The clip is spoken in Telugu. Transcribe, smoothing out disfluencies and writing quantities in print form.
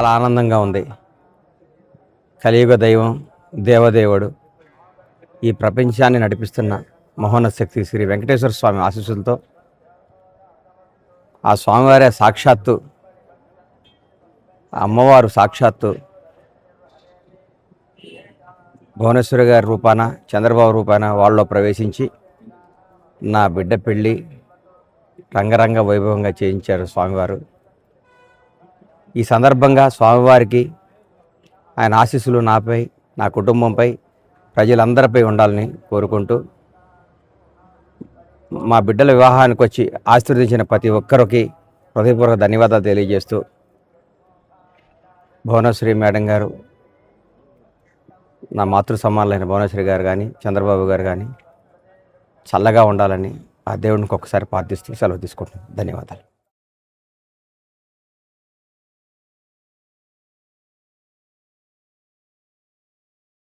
చాలా ఆనందంగా ఉంది. కలియుగ దైవం, దేవదేవుడు, ఈ ప్రపంచాన్ని నడిపిస్తున్న మహోన్నత శక్తి శ్రీ వెంకటేశ్వర స్వామి ఆశీస్సులతో, ఆ స్వామివారే సాక్షాత్తు, అమ్మవారు సాక్షాత్తు భువనేశ్వరి గారి రూపాన, చంద్రబాబు రూపాన వాళ్ళలో ప్రవేశించి నా బిడ్డ పెళ్ళి రంగరంగ వైభవంగా చేయించారు స్వామివారు. ఈ సందర్భంగా స్వామివారికి ఆయన ఆశీస్సులు నాపై, నా కుటుంబంపై, ప్రజలందరిపై ఉండాలని కోరుకుంటూ, మా బిడ్డల వివాహానికి వచ్చి ఆశీర్వదించిన ప్రతి ఒక్కరికి హృదయపూర్వక ధన్యవాదాలు తెలియజేస్తూ, భువనేశ్వరి మేడం గారు, నా మాతృ సమానులైన భువనేశ్వరి గారు కానీ, చంద్రబాబు గారు కానీ చల్లగా ఉండాలని ఆ దేవుడికి ఒక్కసారి ప్రార్థిస్తూ సెలవు తీసుకుంటున్నాను. ధన్యవాదాలు.